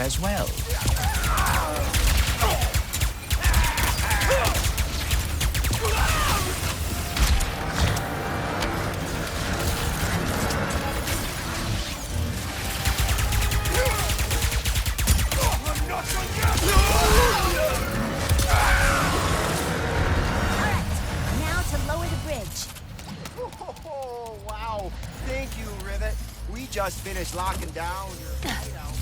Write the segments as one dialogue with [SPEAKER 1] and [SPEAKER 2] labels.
[SPEAKER 1] As well.
[SPEAKER 2] Now to lower the bridge.
[SPEAKER 3] Oh, wow. Thank you, Rivet. We just finished locking down your hideout.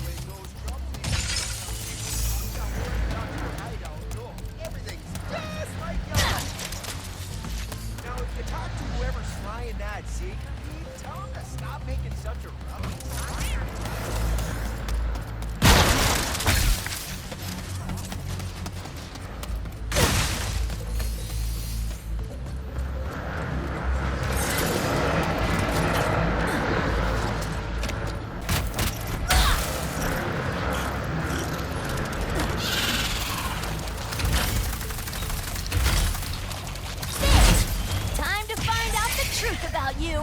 [SPEAKER 3] You talk to whoever's flying that secret feed, tell him to stop making such a ruckus.
[SPEAKER 2] You.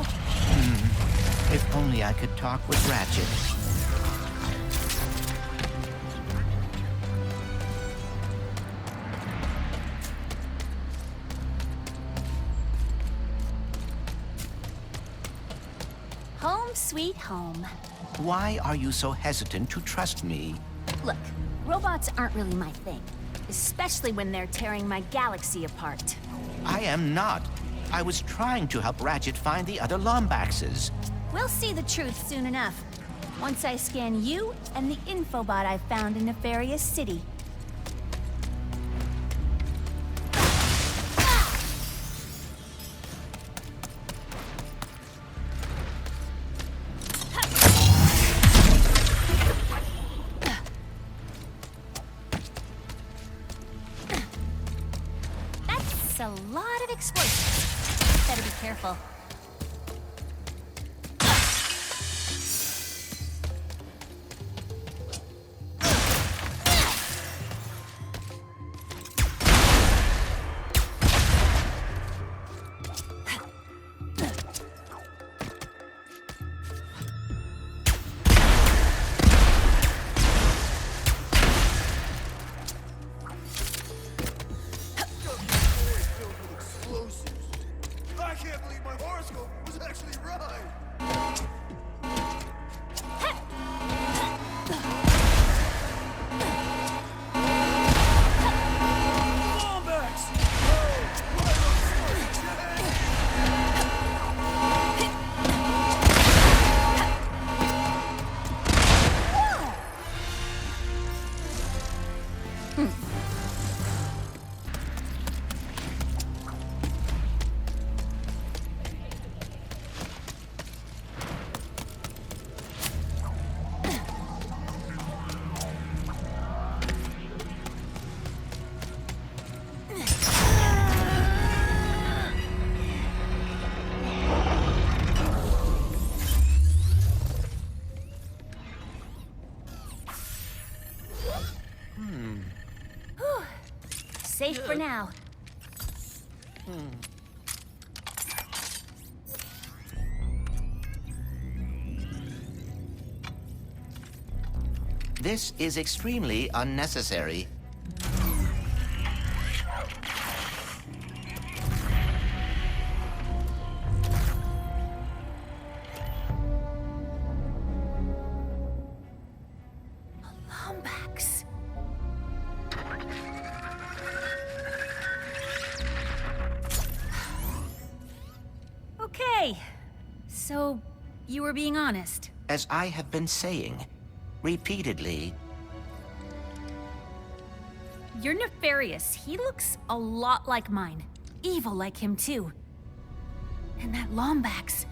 [SPEAKER 1] If only I could talk with Ratchet.
[SPEAKER 2] Home sweet home.
[SPEAKER 1] Why are you so hesitant to trust me?
[SPEAKER 2] Look, robots aren't really my thing. Especially when they're tearing my galaxy apart.
[SPEAKER 1] I am not. I was trying to help Ratchet find the other Lombaxes.
[SPEAKER 2] We'll see the truth soon enough. Once I scan you and the infobot I found in Nefarious City. That's a lot of explosives. Better be careful. Safe for now.
[SPEAKER 1] This is extremely unnecessary.
[SPEAKER 2] Lombax. Okay. So, you were being honest.
[SPEAKER 1] As I have been saying repeatedly,
[SPEAKER 2] You're nefarious. He looks a lot like mine. Evil like him, too. And that Lombax.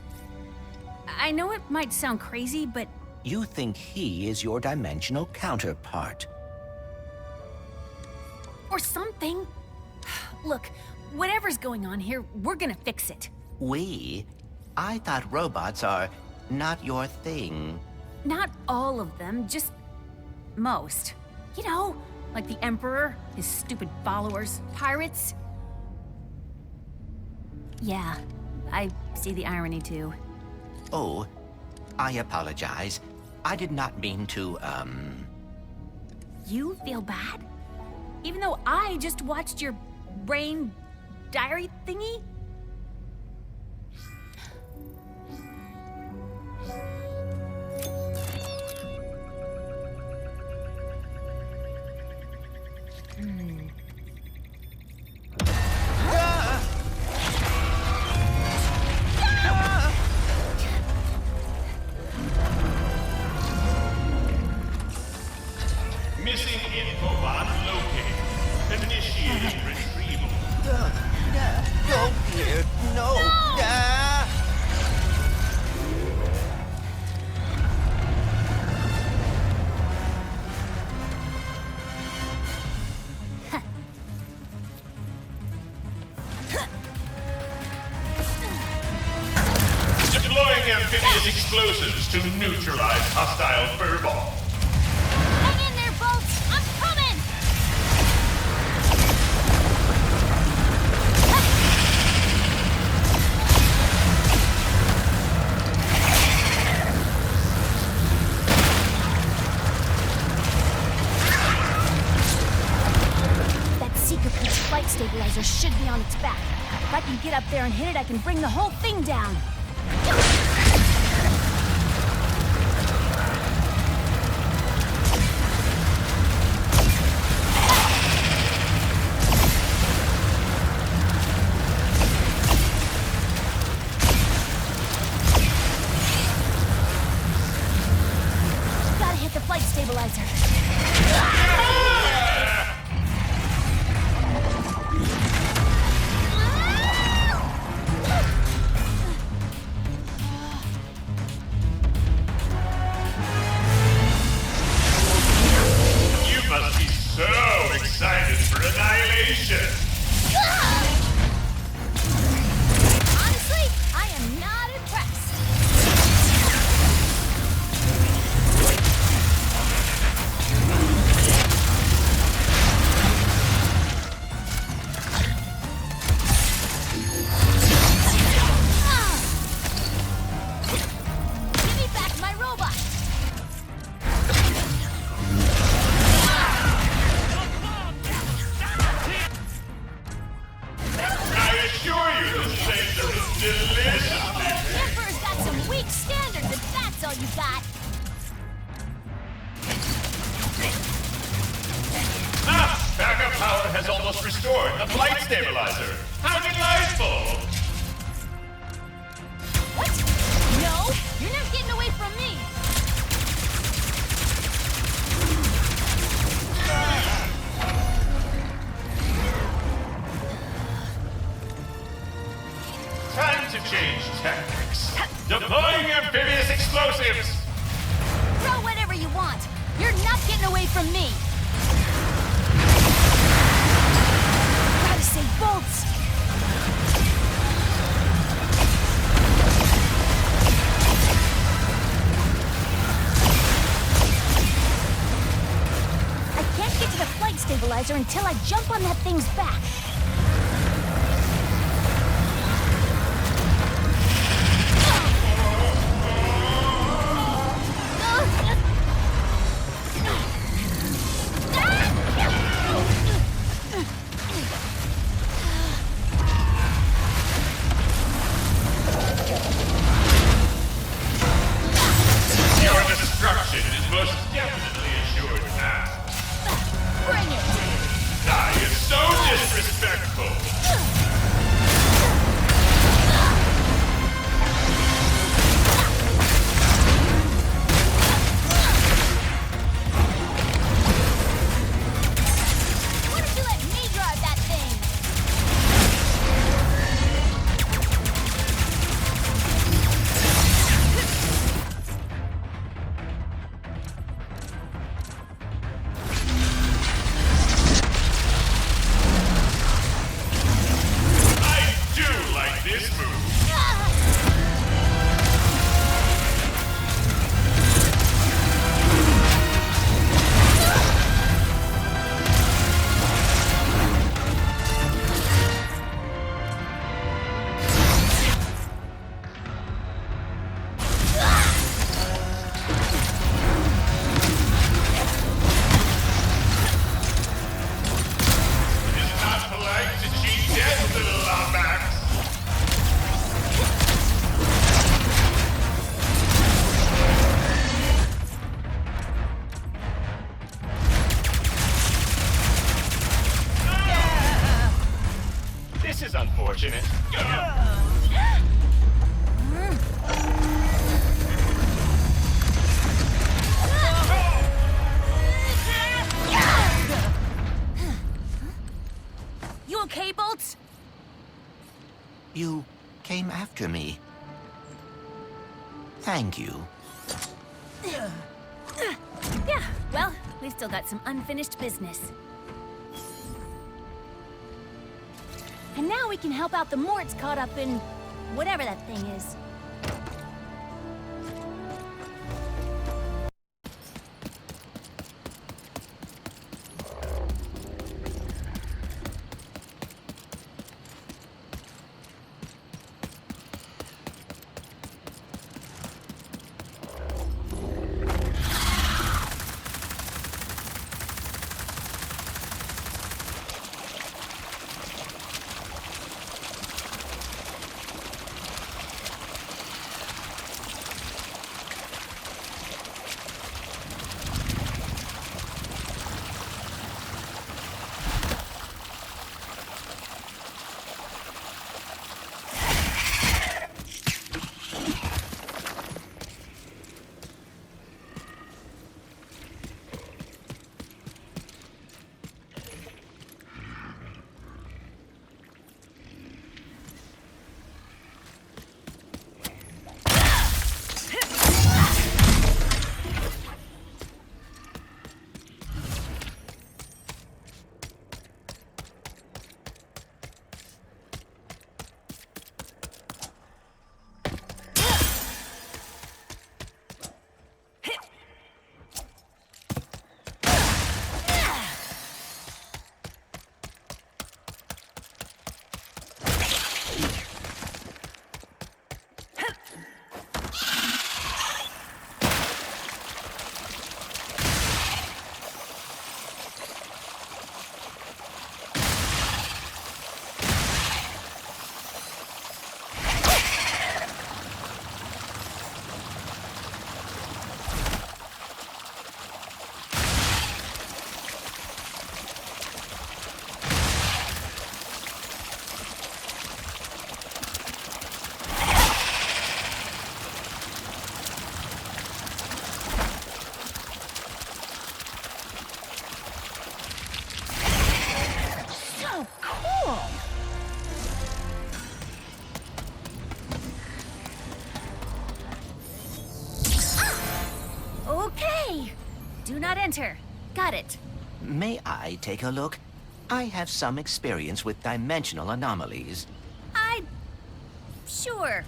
[SPEAKER 2] I know it might sound crazy, but
[SPEAKER 1] you think he is your dimensional counterpart.
[SPEAKER 2] or something. Look, whatever's going on here, we're gonna fix it.
[SPEAKER 1] We? I thought robots are not your thing.
[SPEAKER 2] Not all of them, just most. You know, like the Emperor, his stupid followers, pirates. Yeah, I see the irony too.
[SPEAKER 1] Oh, I apologize. I did not mean to,
[SPEAKER 2] You feel bad? Even though I just watched your brain diary thingy?
[SPEAKER 4] Missing infobot located. Initiating retrieval.
[SPEAKER 1] no, dear, no.
[SPEAKER 4] Deploying amphibious explosives to neutralize hostile furball.
[SPEAKER 2] Hang in there, Bolts! I'm coming! That Seeker Pete's flight stabilizer should be on its back. If I can get up there and hit it, I can bring the whole thing down. Gotta hit the flight stabilizer.
[SPEAKER 4] You must be so excited for annihilation.
[SPEAKER 2] Honestly, I am not impressed. Give me back my robot.
[SPEAKER 4] I assure you this laser is delicious.
[SPEAKER 2] The Emperor's got some weak standards if that's all you got.
[SPEAKER 4] Ah! Backup power has almost restored the flight stabilizer. How delightful!
[SPEAKER 2] What? No, you're not getting away from me.
[SPEAKER 4] Time to change tactics. Deploying amphibious explosives.
[SPEAKER 2] Throw whatever you want. You're not getting away from me. Gotta save Bolts. I can't get to the flight stabilizer until I jump on that thing's back.
[SPEAKER 4] most definitely assured now.
[SPEAKER 2] Bring it!
[SPEAKER 4] Ah, you're so disrespectful.
[SPEAKER 2] Why don't you let me drive that thing?
[SPEAKER 4] I do like this move. It's not polite to cheat death, little Lombax. This is unfortunate.
[SPEAKER 2] You okay, Bolts?
[SPEAKER 1] You came after me. Thank you.
[SPEAKER 2] Yeah, well, we've still got some unfinished business. And now we can help out the Morts caught up in whatever that thing is. Do not enter. Got it.
[SPEAKER 1] May I take a look? I have some experience with dimensional anomalies.
[SPEAKER 2] Sure.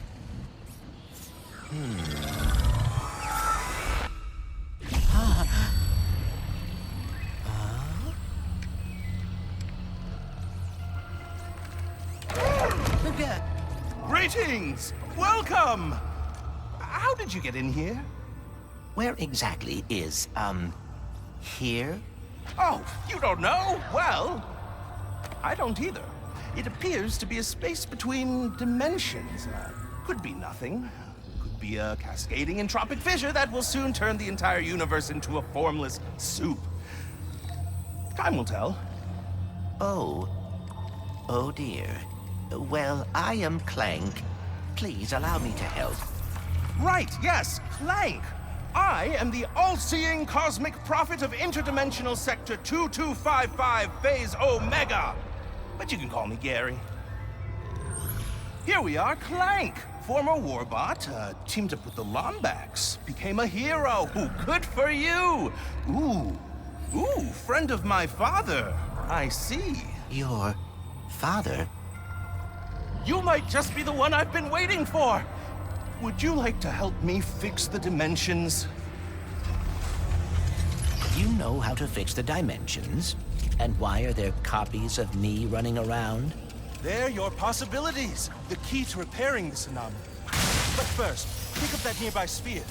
[SPEAKER 5] Greetings! Welcome! How did you get in here?
[SPEAKER 1] Where exactly is, here?
[SPEAKER 5] Oh, you don't know? Well, I don't either. It appears to be a space between dimensions. Could be nothing. Could be a cascading entropic fissure that will soon turn the entire universe into a formless soup. Time will tell.
[SPEAKER 1] Oh. Oh dear. Well, I am Clank. Please allow me to help.
[SPEAKER 5] Right, yes, Clank. I am the all-seeing cosmic prophet of interdimensional sector 2255 phase Omega. But you can call me Gary. Here we are, Clank. Former warbot, teamed up with the Lombax. Became a hero. Ooh, good for you. Ooh, friend of my father. I see.
[SPEAKER 1] Your father?
[SPEAKER 5] You might just be the one I've been waiting for. Would you like to help me fix the dimensions?
[SPEAKER 1] You know how to fix the dimensions? And why are there copies of me running around?
[SPEAKER 5] They're your possibilities. The key to repairing this anomaly. But first, pick up that nearby sphere.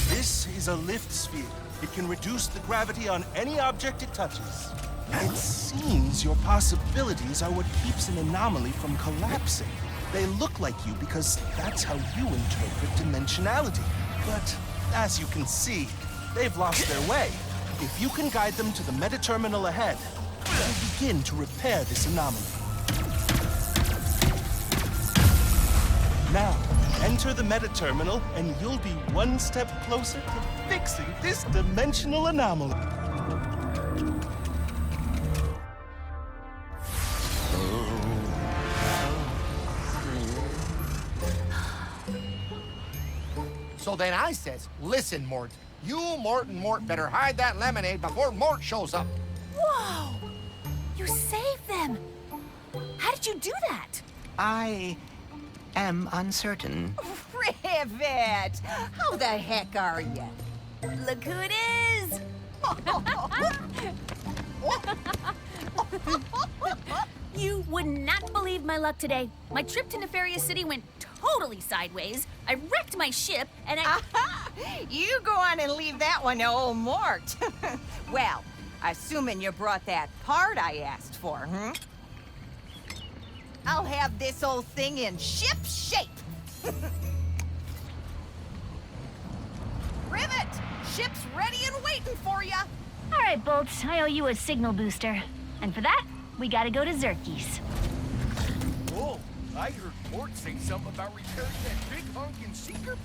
[SPEAKER 5] This is a lift sphere. It can reduce the gravity on any object it touches. It seems your possibilities are what keeps an anomaly from collapsing. They look like you because that's how you interpret dimensionality. But as you can see, they've lost their way. If you can guide them to the meta-terminal ahead, we'll begin to repair this anomaly. Now, enter the meta-terminal and you'll be one step closer to fixing this dimensional anomaly.
[SPEAKER 6] So then I says, listen, Mort, you, Mort, and Mort better hide that lemonade before Mort shows up.
[SPEAKER 2] Whoa! You saved them! How did you do that?
[SPEAKER 1] I am uncertain.
[SPEAKER 7] Rivet! How the heck are you?
[SPEAKER 2] Look who it is! You would not believe my luck today. My trip to Nefarious City went totally sideways. I wrecked my ship, and
[SPEAKER 7] You go on and leave that one to old Mort. Well, assuming you brought that part I asked for, I'll have this old thing in ship shape. Rivet! Ship's ready and waiting for you.
[SPEAKER 8] All right, Bolts, I owe you a signal booster. And for that, we gotta go to Zerky's.
[SPEAKER 3] Oh, I heard Mort say something about repairing that big honkin' seeker.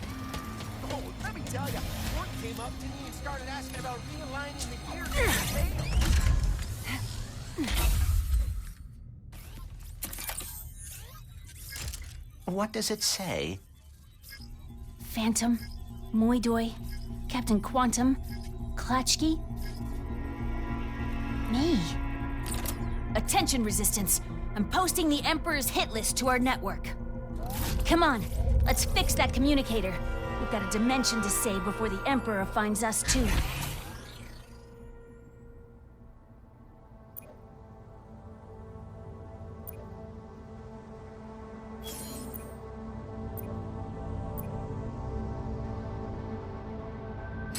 [SPEAKER 3] Oh, let me tell ya, Mort came up to me and started asking about realigning the gears in the tail.
[SPEAKER 1] What does it say?
[SPEAKER 2] Phantom, Moidoi, Captain Quantum, Klatchki. Me. Attention, Resistance. I'm posting the Emperor's hit list to our network. Come on, let's fix that communicator. We've got a dimension to save before the Emperor finds us too.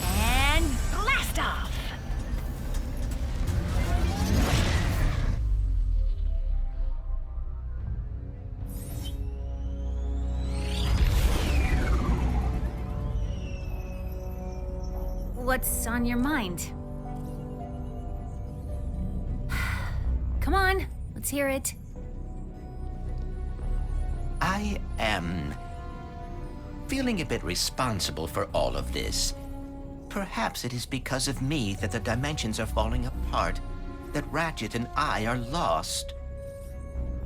[SPEAKER 8] And blast off!
[SPEAKER 2] What's on your mind? Come on, let's hear it.
[SPEAKER 1] I am feeling a bit responsible for all of this. Perhaps it is because of me that the dimensions are falling apart, that Ratchet and I are lost.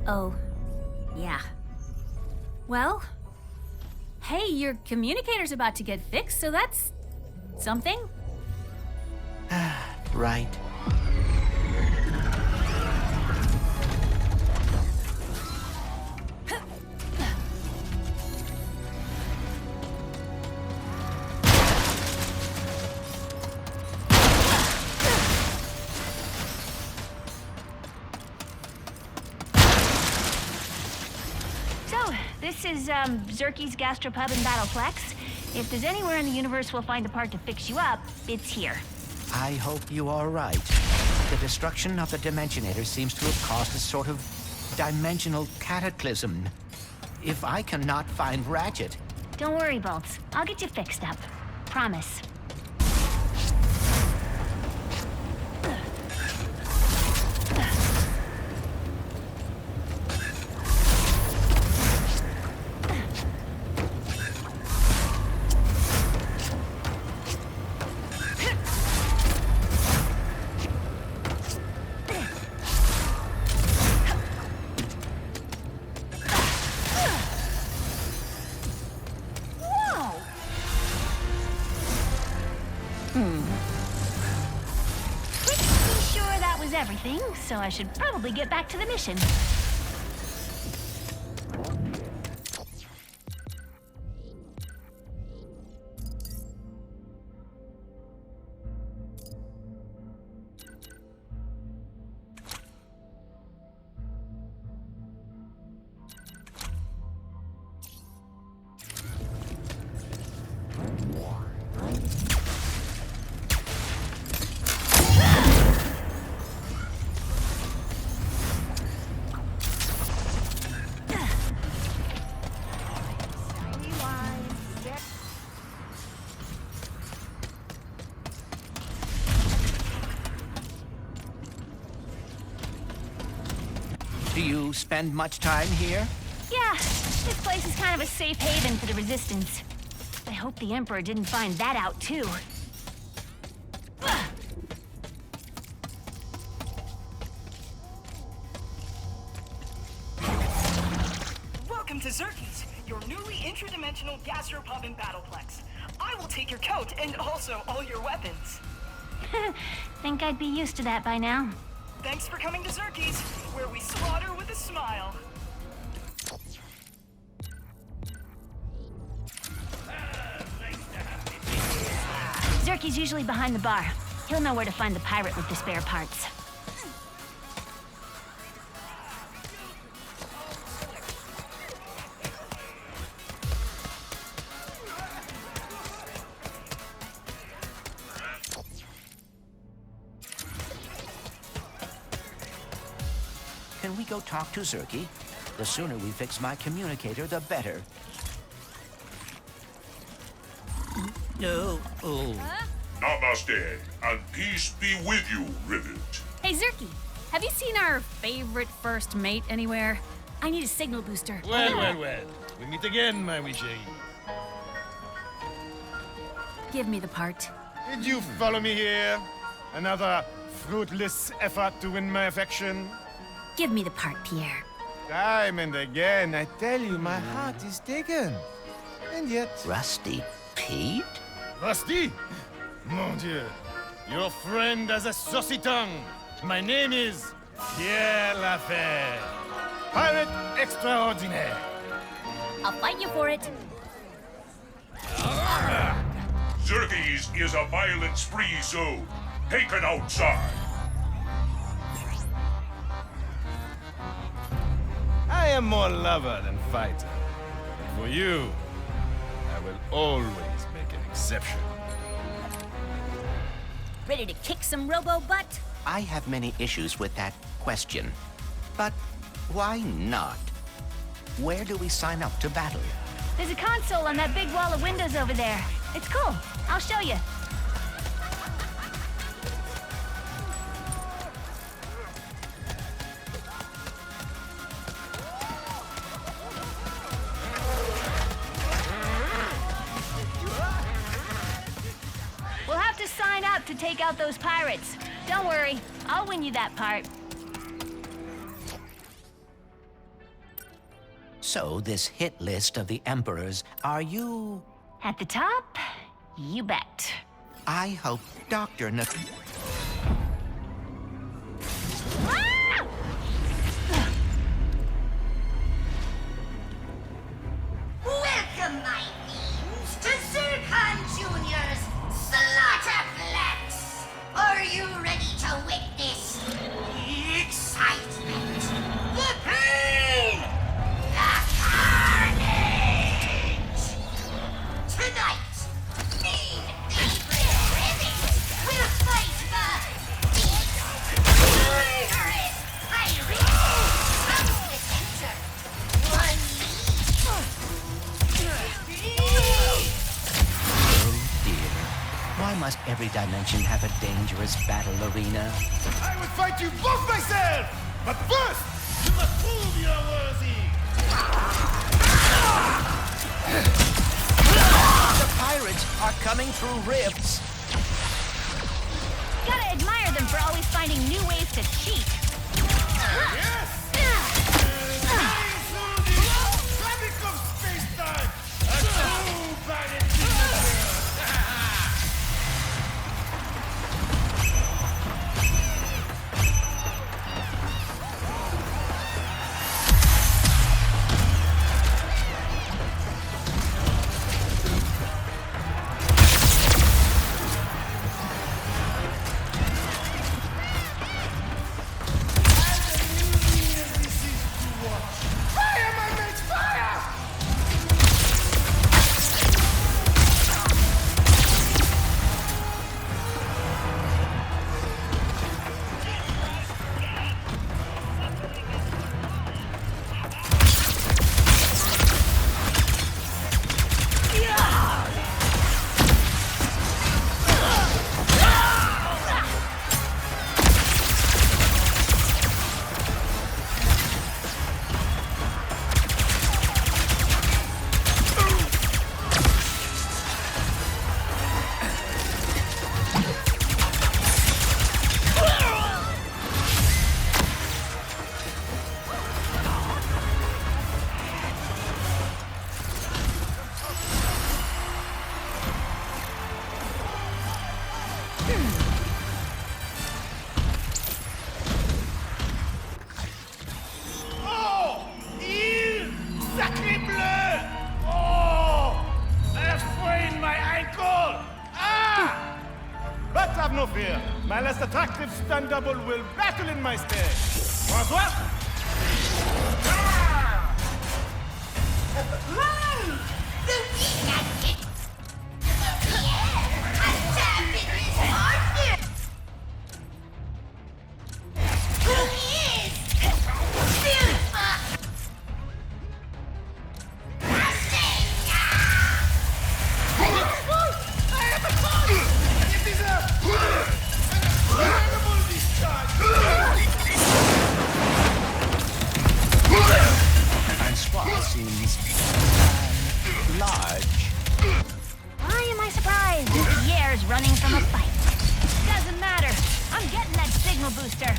[SPEAKER 2] Oh, yeah. Well, hey, your communicator's about to get fixed, so that's something.
[SPEAKER 1] Right.
[SPEAKER 8] So, this is, Zerky's Gastropub in Battleplex. If there's anywhere in the universe we'll find a part to fix you up, it's here.
[SPEAKER 1] I hope you are right. The destruction of the Dimensionator seems to have caused a sort of dimensional cataclysm. If I cannot find Ratchet,
[SPEAKER 8] Don't worry, Bolts. I'll get you fixed up. Promise. Everything, so I should probably get back to the mission.
[SPEAKER 1] Do you spend much time here?
[SPEAKER 8] Yeah, this place is kind of a safe haven for the Resistance. I hope the Emperor didn't find that out, too.
[SPEAKER 9] Welcome to Zerky's, your newly interdimensional gastropub and battleplex. I will take your coat and also all your weapons.
[SPEAKER 8] Think I'd be used to that by now.
[SPEAKER 9] Thanks for coming to Zerky's, where we slaughter with a smile.
[SPEAKER 8] Zerky's usually behind the bar. He'll know where to find the pirate with the spare parts.
[SPEAKER 1] Can we go talk to Zerky? The sooner we fix my communicator, the better. No. Oh.
[SPEAKER 4] Namaste, and peace be with you, Rivet.
[SPEAKER 2] Hey, Zerky, have you seen our favorite first mate anywhere? I need a signal booster.
[SPEAKER 3] Well. We meet again, my wee chérie.
[SPEAKER 2] Give me the part.
[SPEAKER 3] Did you follow me here? Another fruitless effort to win my affection?
[SPEAKER 2] Give me the part, Pierre.
[SPEAKER 3] Time and again, I tell you, my heart is taken. And yet...
[SPEAKER 1] Rusty Pete?
[SPEAKER 3] Rusty? Mon Dieu. Your friend has a saucy tongue. My name is Pierre Lafayette. Pirate extraordinaire.
[SPEAKER 2] I'll fight you for it.
[SPEAKER 4] Zerky's is a violent spree zone. Taken outside.
[SPEAKER 3] I am more lover than fighter. And for you, I will always make an exception.
[SPEAKER 2] Ready to kick some robo-butt?
[SPEAKER 1] I have many issues with that question. But why not? Where do we sign up to battle?
[SPEAKER 8] There's a console on that big wall of windows over there. It's cool. I'll show you. We'll have to sign up to take out those pirates. Don't worry, I'll win you that part.
[SPEAKER 1] So, this hit list of the Emperors, are you...
[SPEAKER 8] At the top, you bet.
[SPEAKER 1] I hope Dr.
[SPEAKER 10] Welcome, my fiends, to Zircon Jr.'s Slaughterplex! Are you ready to witness the excitement, the pain, the carnage? Tonight, me and Rivet will fight
[SPEAKER 1] every dimension have a dangerous battle arena?
[SPEAKER 3] I would fight you both myself! But first, you must prove you're worthy!
[SPEAKER 1] The pirates are coming through rifts.
[SPEAKER 8] Gotta admire them for always finding new ways to cheat.
[SPEAKER 3] Yes! Flying through the traffic of space-time! A true pirate signature! No fear. My less attractive stunt double will battle in my stead. Bonsoir.
[SPEAKER 10] The weakest! Attack his partner! Who is?
[SPEAKER 1] Francois seems large.
[SPEAKER 8] Why am I surprised if Pierre's running from a fight? Doesn't matter. I'm getting that signal booster.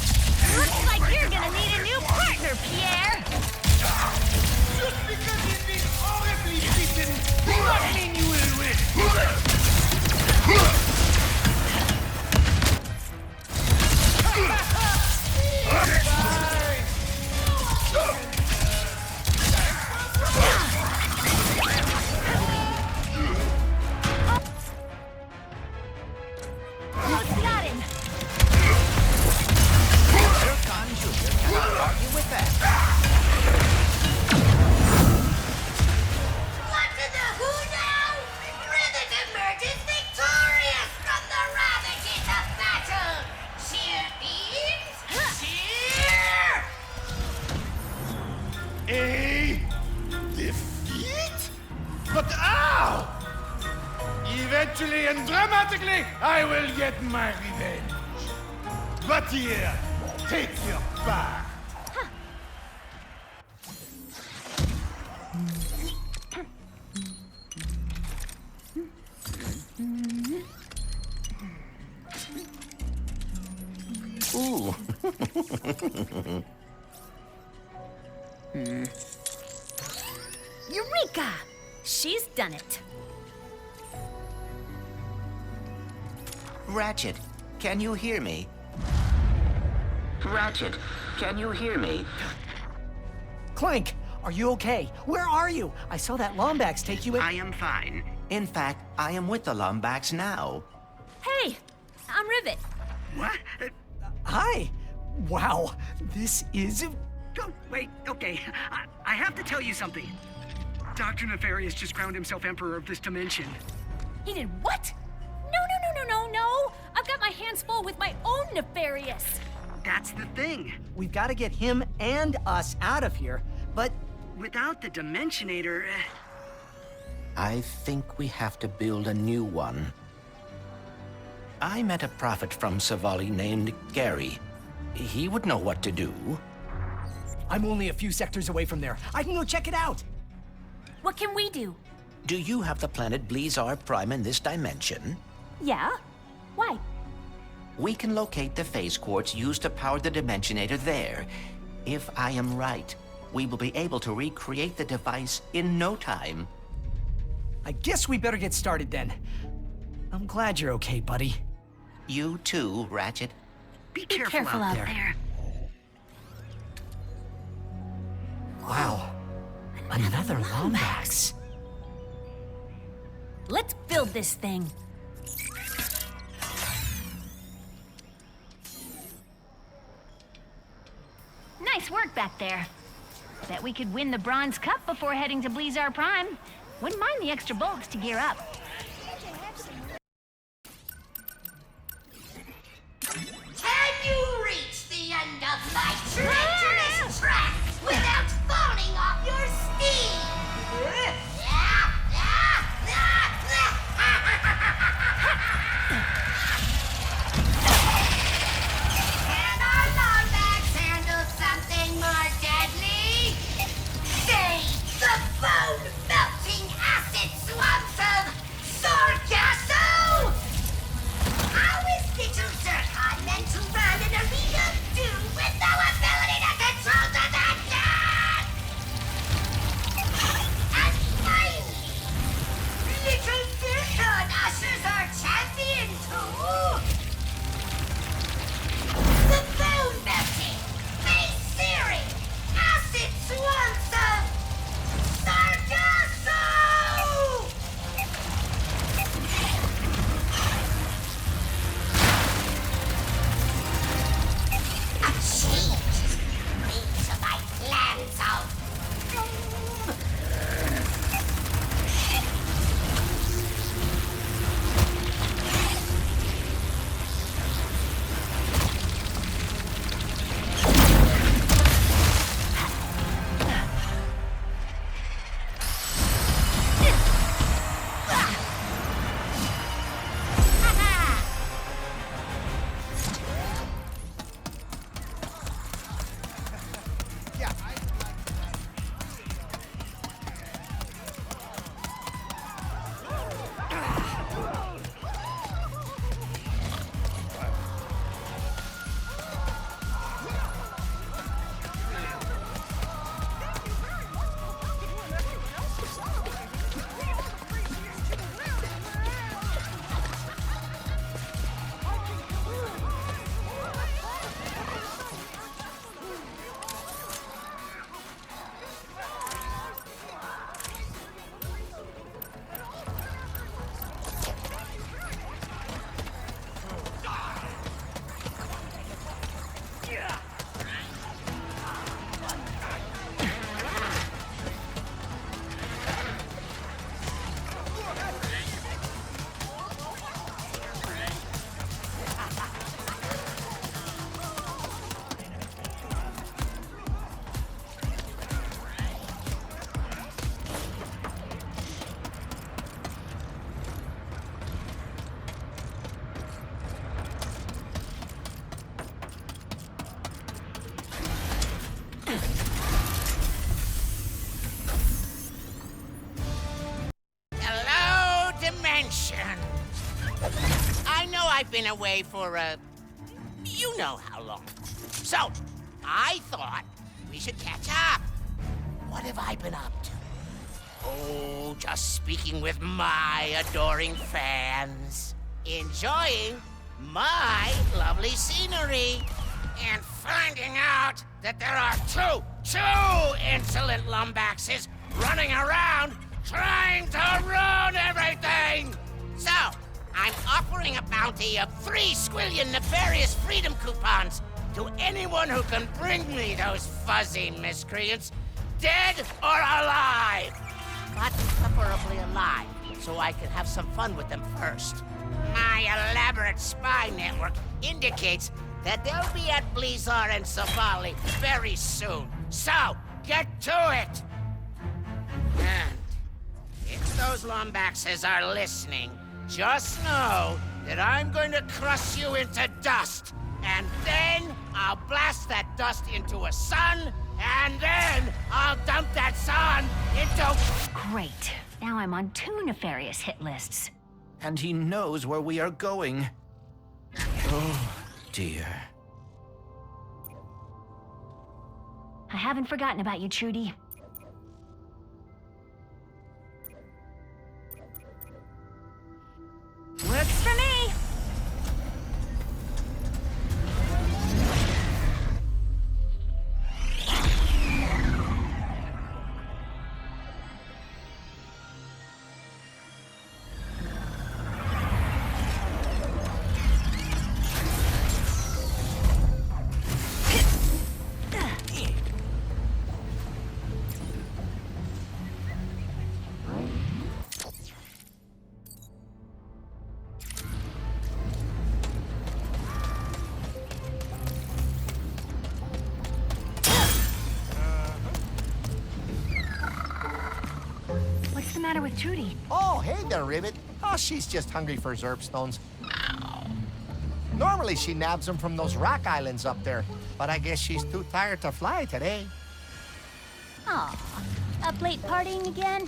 [SPEAKER 8] Looks like you're gonna need a new partner, Pierre.
[SPEAKER 3] Just because you've been horribly beaten does not mean you will win.
[SPEAKER 8] Got him.
[SPEAKER 1] Zircon Jr. cannot argue with that.
[SPEAKER 10] What to the who now? Rivet emerges victorious from the ravages of battle! Cheer, beams! Cheer!
[SPEAKER 3] A defeat? But how? Eventually and dramatically, I will get my revenge. But here, take your part.
[SPEAKER 1] Ooh.
[SPEAKER 2] Eureka! She's done it.
[SPEAKER 1] Ratchet, can you hear me? Ratchet, can you hear me?
[SPEAKER 11] Clank, are you okay? Where are you? I saw that Lombax take you in.
[SPEAKER 1] I am fine. In fact, I am with the Lombax now.
[SPEAKER 2] Hey, I'm Rivet.
[SPEAKER 12] What?
[SPEAKER 11] Hi. Wow, this is...
[SPEAKER 12] Oh, wait, okay. I have to tell you something. Dr. Nefarious just crowned himself Emperor of this dimension.
[SPEAKER 2] He did what? No. I've got my hands full with my own Nefarious.
[SPEAKER 12] That's the thing.
[SPEAKER 11] We've got to get him and us out of here, but...
[SPEAKER 12] Without the Dimensionator...
[SPEAKER 1] I think we have to build a new one. I met a prophet from Savali named Gary. He would know what to do.
[SPEAKER 11] I'm only a few sectors away from there. I can go check it out.
[SPEAKER 2] What can we do?
[SPEAKER 1] Do you have the planet Blizar Prime in this dimension?
[SPEAKER 2] Yeah? Why?
[SPEAKER 1] We can locate the phase quartz used to power the Dimensionator there. If I am right, we will be able to recreate the device in no time.
[SPEAKER 11] I guess we better get started then. I'm glad you're okay, buddy.
[SPEAKER 1] You too, Ratchet.
[SPEAKER 12] Be careful out there.
[SPEAKER 11] Wow. Another Lombax.
[SPEAKER 2] Let's build this thing.
[SPEAKER 8] Nice work back there. Bet we could win the Bronze Cup before heading to Blizar Prime. Wouldn't mind the extra bulks to gear up.
[SPEAKER 10] Can you reach the end of my treacherous track without falling off your steed? Can our Lombax handle something more deadly? Say, the bone-melting acid swamps of Sargasso! How is little Zircon meant to run an arena of doom with no ability to control the dungeon? And finally, little Zircon ushers our champion too! The bone-melting, face-searing, acid swamps of Sargasso! A change is coming to my plans of doom. Hello, Dimension. I know I've been away for, you know how long. So, I thought we should catch up. What have I been up to? Oh, just speaking with my adoring fans. Enjoying my lovely scenery. And finding out that there are two insolent Lombaxes running around trying to ruin everything! So, I'm offering a bounty of 3 squillion nefarious freedom coupons to anyone who can bring me those fuzzy miscreants, dead or alive! But preferably alive, so I can have some fun with them first. My elaborate spy network indicates that they'll be at Blizar and Savali very soon. So, get to it! And if those Lombaxes are listening, just know that I'm going to crush you into dust. And then I'll blast that dust into a sun, and then I'll dump that sun into...
[SPEAKER 8] Great. Now I'm on 2 nefarious hit lists.
[SPEAKER 1] And he knows where we are going. Oh, dear.
[SPEAKER 8] I haven't forgotten about you, Trudy. Works for me! What's the matter with Trudy?
[SPEAKER 6] Oh, hey there, Ribbit. Oh, she's just hungry for Zerp stones. Normally she nabs them from those rock islands up there, but I guess she's too tired to fly today.
[SPEAKER 2] Aw, up late partying again?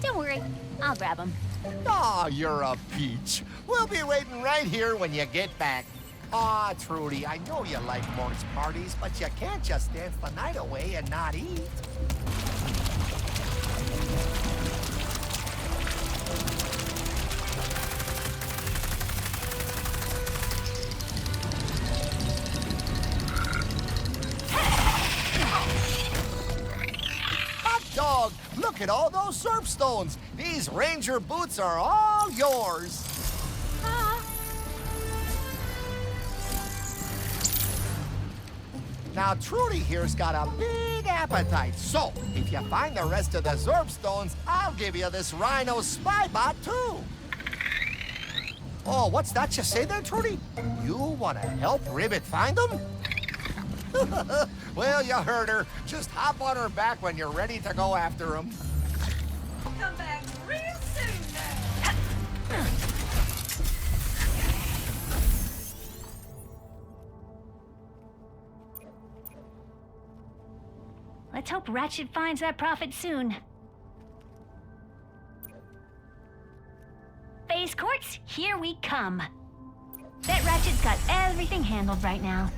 [SPEAKER 2] Don't worry, I'll grab him.
[SPEAKER 6] Oh, you're a peach. We'll be waiting right here when you get back. Aw, Trudy, I know you like Mort's parties, but you can't just dance the night away and not eat. Hot dog, look at all those Zerp stones. These ranger boots are all yours. Now, Trudy here's got a big appetite, so if you find the rest of the Zerp stones, I'll give you this Rhino spy bot, too. Oh, what's that you say there, Trudy? You want to help Ribbit find them? Well, you heard her. Just hop on her back when you're ready to go after them.
[SPEAKER 9] Come back real soon now.
[SPEAKER 8] Let's hope Ratchet finds that prophet soon. Phase courts, here we come. Bet Ratchet's got everything handled right now.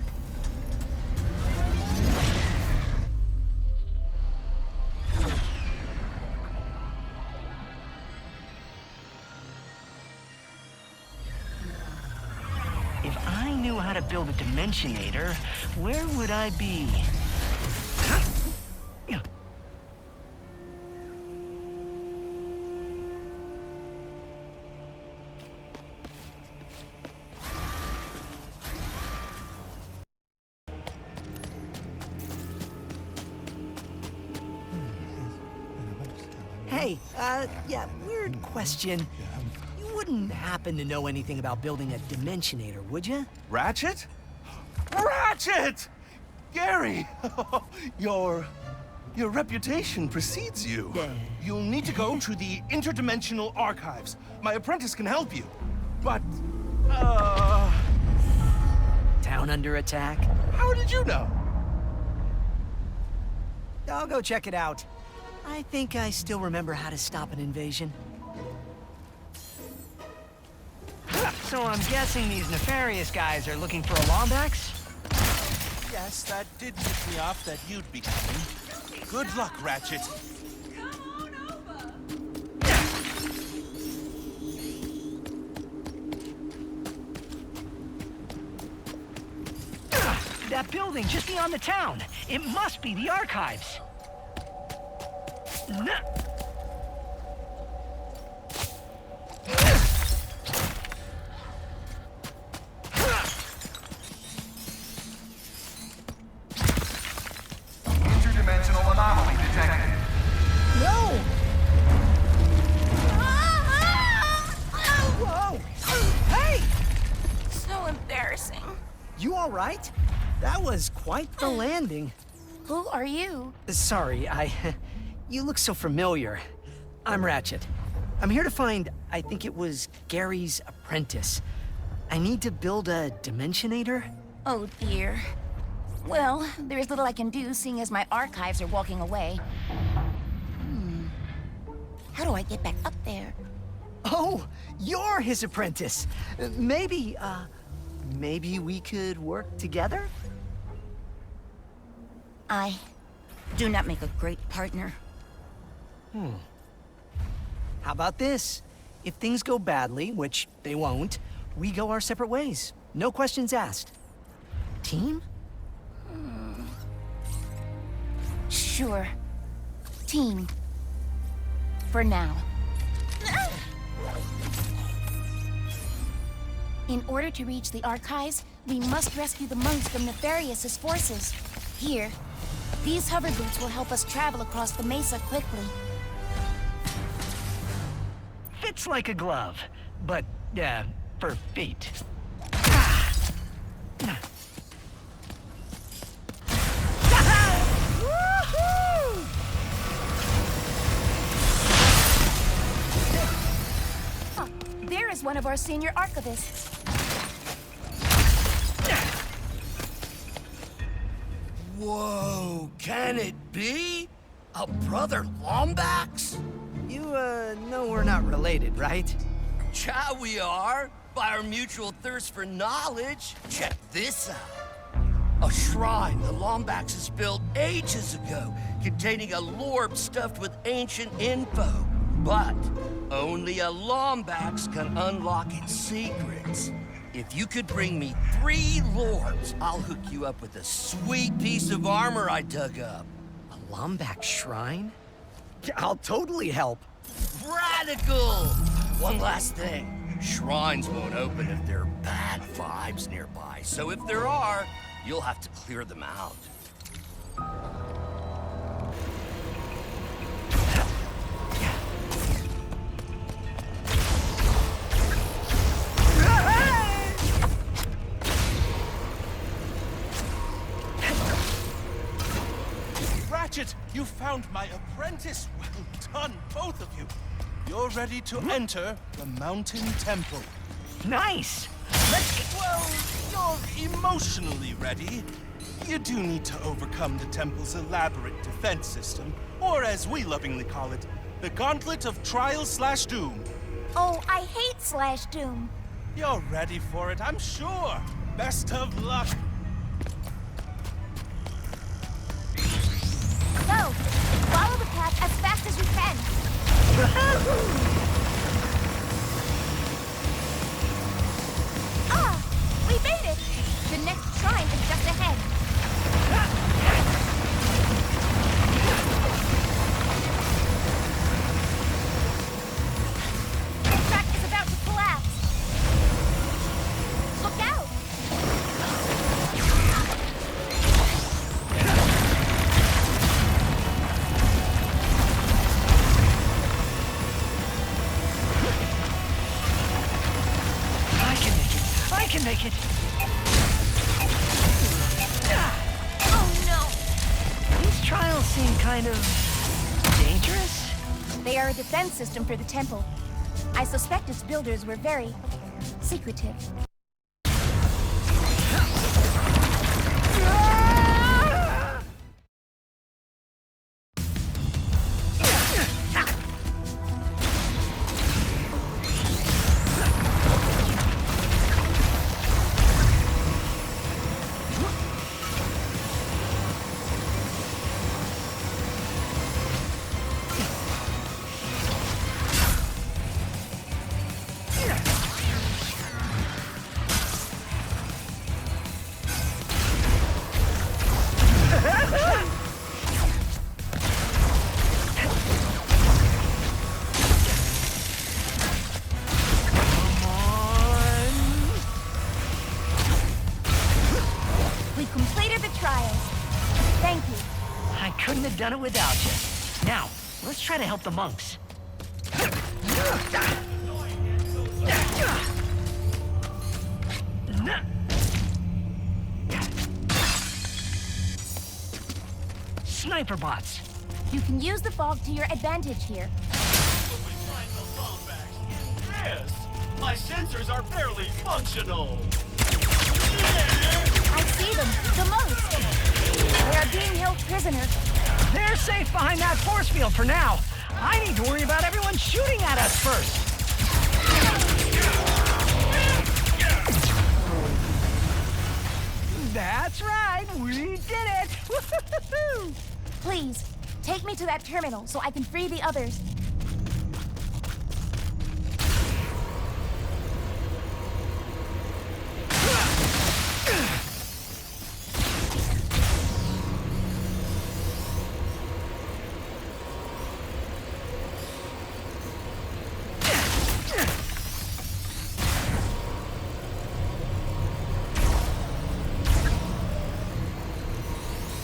[SPEAKER 11] If I knew how to build a Dimensionator, where would I be? Hey, yeah, weird question. You wouldn't happen to know anything about building a Dimensionator, would you?
[SPEAKER 5] Ratchet? Ratchet! Gary! Your reputation precedes you.
[SPEAKER 11] Yeah.
[SPEAKER 5] You'll need to go to the interdimensional archives. My apprentice can help you. But,
[SPEAKER 11] Town under attack?
[SPEAKER 5] how did you know?
[SPEAKER 11] I'll go check it out. I think I still remember how to stop an invasion. So I'm guessing these nefarious guys are looking for a Lombax?
[SPEAKER 5] Yes, that did piss me off that you'd be coming. Good luck, Ratchet.
[SPEAKER 11] That building just beyond the town. It must be the archives.
[SPEAKER 3] Interdimensional anomaly detected.
[SPEAKER 11] No! Whoa! Hey!
[SPEAKER 2] So embarrassing.
[SPEAKER 11] You all right? That was quite the landing.
[SPEAKER 2] Who are you?
[SPEAKER 11] Sorry, you look so familiar. I'm Ratchet. I'm here to find, I think it was Gary's apprentice. I need to build a Dimensionator?
[SPEAKER 2] Oh dear. Well, there is little I can do, seeing as my archives are walking away. How do I get back up there?
[SPEAKER 11] Oh, you're his apprentice. Maybe we could work together?
[SPEAKER 2] I do not make a great partner.
[SPEAKER 11] How about this? If things go badly, which they won't, we go our separate ways. No questions asked. Team?
[SPEAKER 2] Sure. Team. For now. In order to reach the archives, we must rescue the monks from Nefarious' forces. Here, these hover boots will help us travel across the mesa quickly.
[SPEAKER 12] Fits like a glove, but, for feet.
[SPEAKER 2] There is one of our senior archivists.
[SPEAKER 13] Whoa, can it be? A brother Lombax?
[SPEAKER 11] You, know we're not related, right?
[SPEAKER 13] Cha we are, by our mutual thirst for knowledge. Check this out. A shrine the Lombaxes built ages ago, containing a lorb stuffed with ancient info. But only a Lombax can unlock its secrets. If you could bring me 3 lorbs, I'll hook you up with a sweet piece of armor I dug up.
[SPEAKER 11] A Lombax shrine? I'll totally help.
[SPEAKER 13] Radical! One last thing. Shrines won't open if there are bad vibes nearby, so if there are, you'll have to clear them out.
[SPEAKER 5] Ratchet, you found my apprentice. Well done, both of you. You're ready to enter the Mountain Temple.
[SPEAKER 12] Nice!
[SPEAKER 5] Well, you're emotionally ready. You do need to overcome the temple's elaborate defense system, or as we lovingly call it, the Gauntlet of Trial/Doom.
[SPEAKER 2] Oh, I hate /Doom.
[SPEAKER 5] You're ready for it, I'm sure. Best of luck.
[SPEAKER 2] Go! Follow the path as fast as you can. Ah! We made it! The next shrine is just ahead. The track is about to collapse. Look out!
[SPEAKER 12] I can make it.
[SPEAKER 2] Oh no!
[SPEAKER 12] These trials seem kind of dangerous.
[SPEAKER 2] They are a defense system for the temple. I suspect its builders were very secretive.
[SPEAKER 12] Couldn't have done it without you. Now, let's try to help the monks. Sniper bots.
[SPEAKER 2] You can use the fog to your advantage here.
[SPEAKER 4] Yes, My sensors are barely functional.
[SPEAKER 2] I see them. The monks. They are being held prisoner.
[SPEAKER 11] They're safe behind that force field for now. I need to worry about everyone shooting at us first. That's right, we did it! Woo-hoo-hoo-hoo!
[SPEAKER 2] Please, take me to that terminal so I can free the others.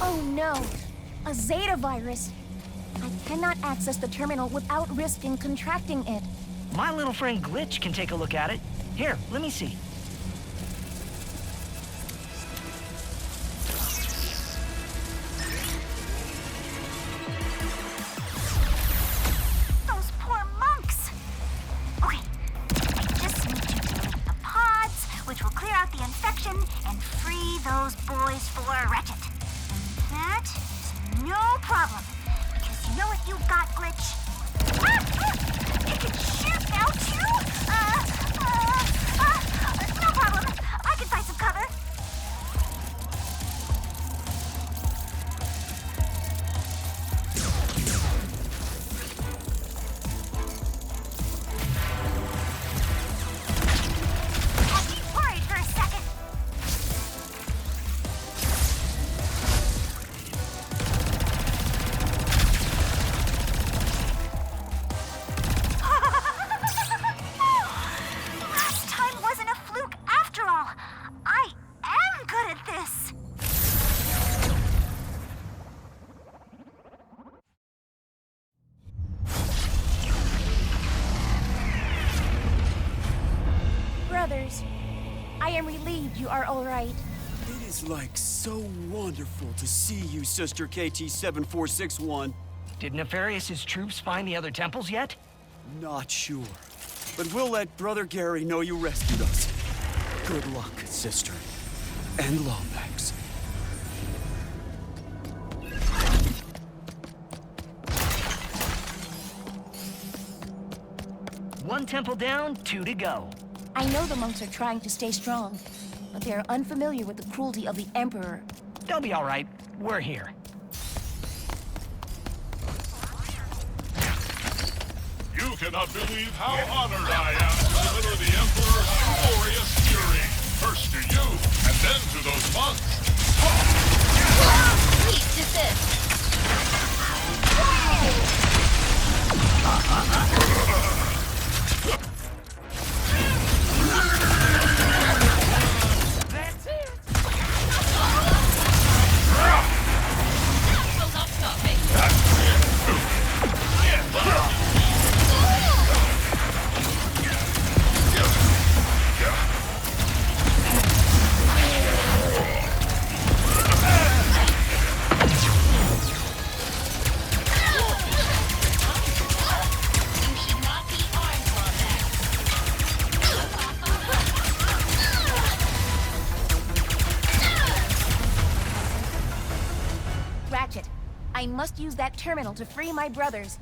[SPEAKER 2] Oh no, a Zeta virus. I cannot access the terminal without risking contracting it.
[SPEAKER 11] My little friend Glitch can take a look at it. Here, let me see.
[SPEAKER 8] Those poor monks! Okay, I just need to delete the pods, which will clear out the infection and free those boys for Ratchet. And that is no problem, because you know what you've got, Glitch? It can shoot now, too? No problem. I can find some cover. I'll be worried for a second. Last time wasn't a fluke after all. I am good at this.
[SPEAKER 2] Brothers, I am relieved you are all right.
[SPEAKER 14] It is like so wonderful to see you, Sister KT-7461.
[SPEAKER 11] Did Nefarious' troops find the other temples yet?
[SPEAKER 14] Not sure, but we'll let Brother Gary know you rescued us. Good luck, Sister. And Lombax.
[SPEAKER 11] One temple down, 2 to go.
[SPEAKER 2] I know the monks are trying to stay strong, but they are unfamiliar with the cruelty of the Emperor.
[SPEAKER 11] They'll be all right. We're here.
[SPEAKER 4] You cannot believe how honored I am to deliver the Emperor's glorious fury. First to you, and then to those monks.
[SPEAKER 2] Please desist.
[SPEAKER 11] That's it!
[SPEAKER 2] Ratchet, I must use that terminal to free my brothers.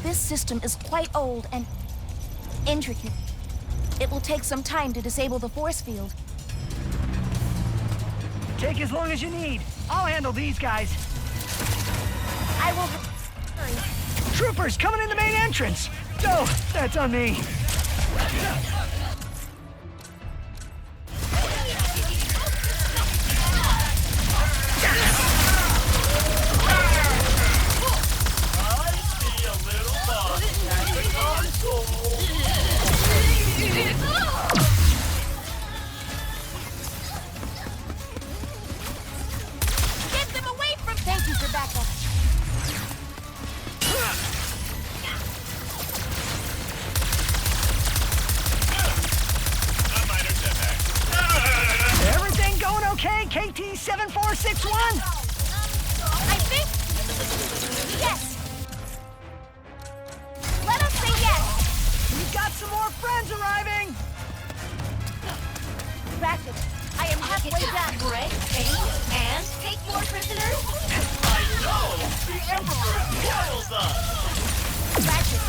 [SPEAKER 2] This system is quite old and intricate. It will take some time to disable the force field.
[SPEAKER 11] Take as long as you need. I'll handle these guys.
[SPEAKER 2] I will hurry.
[SPEAKER 11] Troopers coming in the main entrance! No, that's on me.
[SPEAKER 4] I see a little bug.
[SPEAKER 11] KT-7461?
[SPEAKER 2] I think... yes. Let us say yes.
[SPEAKER 11] We've got some more friends arriving!
[SPEAKER 2] Ratchet, I am halfway done.
[SPEAKER 15] Break, aim, and take more prisoners?
[SPEAKER 3] I know! The Emperor spoils us!
[SPEAKER 2] Ratchet,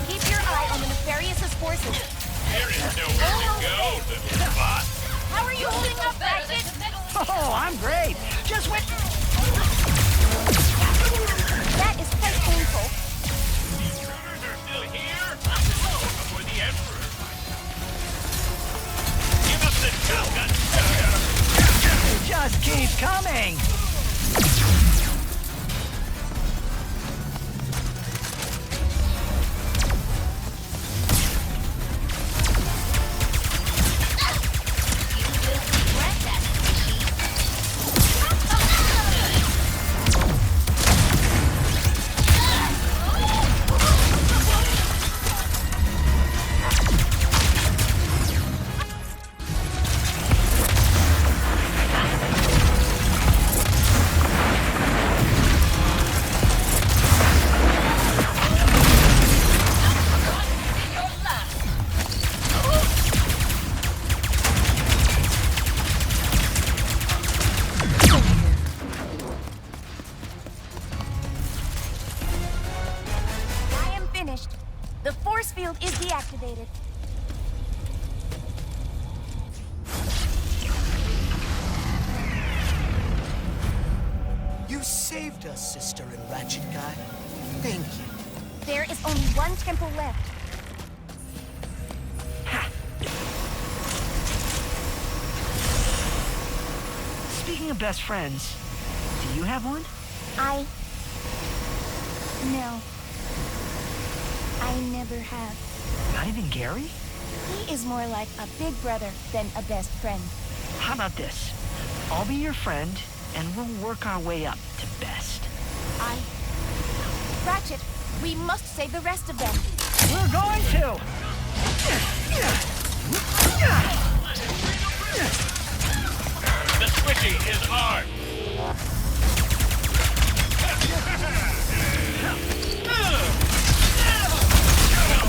[SPEAKER 2] keep your eye on the nefarious forces.
[SPEAKER 4] There is nowhere to go, little bot.
[SPEAKER 2] How are you holding up, Ratchet?
[SPEAKER 11] Oh, I'm great. Just wait.
[SPEAKER 2] That is quite painful.
[SPEAKER 4] The intruders are still here? Before the Emperor. Give us the shotgun, sucker!
[SPEAKER 11] It just keeps coming.
[SPEAKER 2] The force field is deactivated.
[SPEAKER 13] You saved us, Sister and Ratchet Guy. Thank you.
[SPEAKER 2] There is only one temple left.
[SPEAKER 11] Speaking of best friends, do you have one?
[SPEAKER 2] No. I never have.
[SPEAKER 11] Not even Gary?
[SPEAKER 2] He is more like a big brother than a best friend.
[SPEAKER 11] How about this? I'll be your friend, and we'll work our way up to best.
[SPEAKER 2] Ratchet, we must save the rest of them.
[SPEAKER 11] We're going to!
[SPEAKER 4] The switching is ours.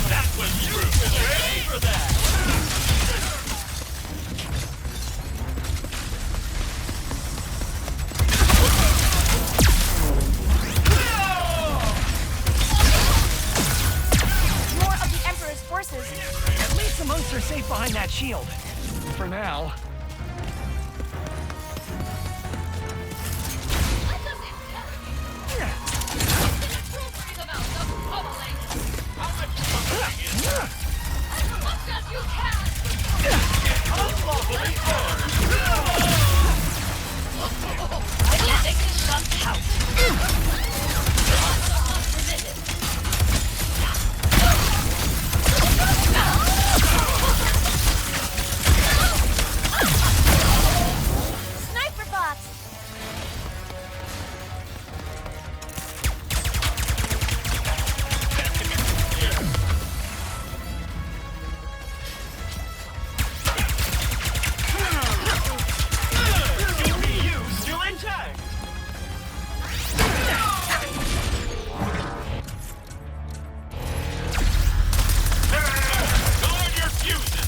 [SPEAKER 4] That was true. Ready for that.
[SPEAKER 2] More of the Emperor's forces.
[SPEAKER 11] At least the monks are safe behind that shield. For now.
[SPEAKER 2] Sniper box!
[SPEAKER 3] CPU still intact!
[SPEAKER 4] Guard your fuses,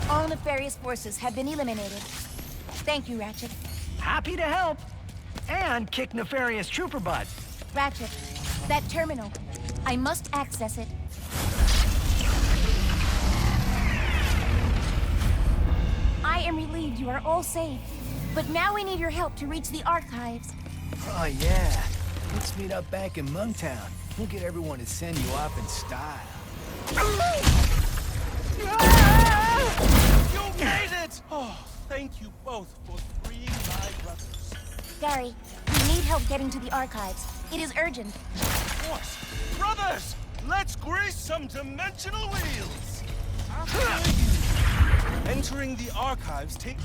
[SPEAKER 2] All nefarious forces have been eliminated. Thank you, Ratchet.
[SPEAKER 11] Happy to help. And kick nefarious trooper butt.
[SPEAKER 2] Ratchet, that terminal. I must access it. I am relieved you are all safe. But now we need your help to reach the archives.
[SPEAKER 16] Oh, yeah. Let's meet up back in Monktown. We'll get everyone to send you off in style.
[SPEAKER 5] You made it! Oh, thank you both for freeing my brothers.
[SPEAKER 2] Gary, we need help getting to the archives. It is urgent.
[SPEAKER 5] Of course. Brothers, let's grease some dimensional wheels! Entering the archives take...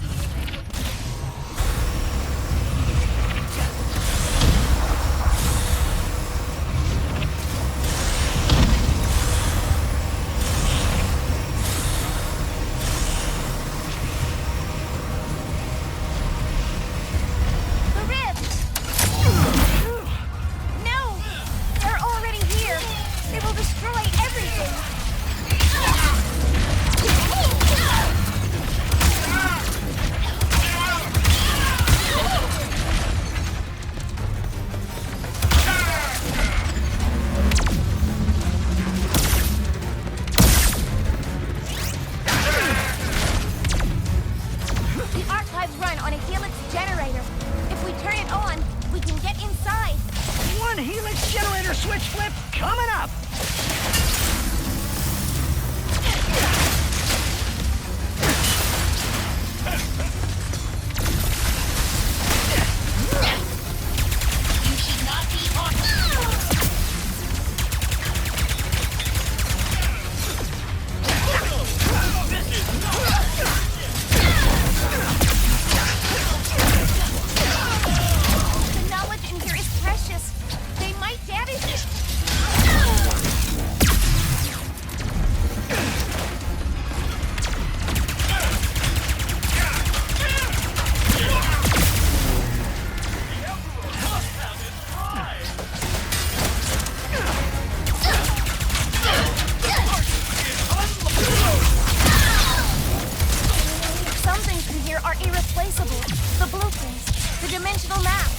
[SPEAKER 8] little map.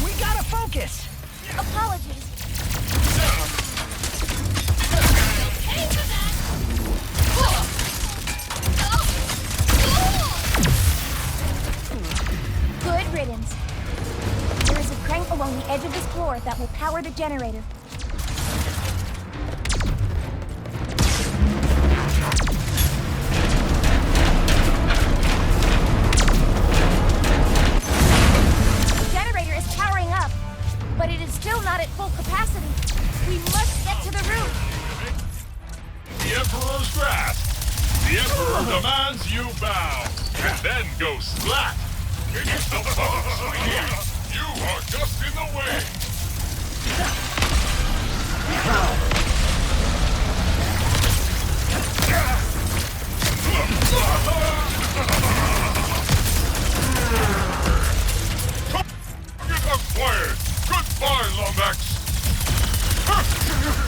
[SPEAKER 11] We gotta focus!
[SPEAKER 8] Apologies. Good riddance. There is a crank along the edge of this floor that will power the generator. The generator is powering up, but it is still not at full capacity. We must get to the roof.
[SPEAKER 4] The Emperor's grasp. The Emperor demands you bow, and then go splat. It's the box. You are just in the way. Target acquired. Goodbye, Lumbex.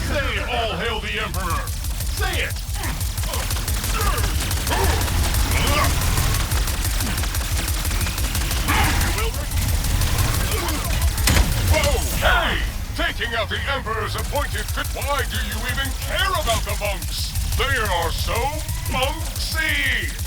[SPEAKER 4] Say all hail the Emperor. Say it. Whoa, hey! Taking out the Emperor's appointed why do you even care about the monks? They are so monksy!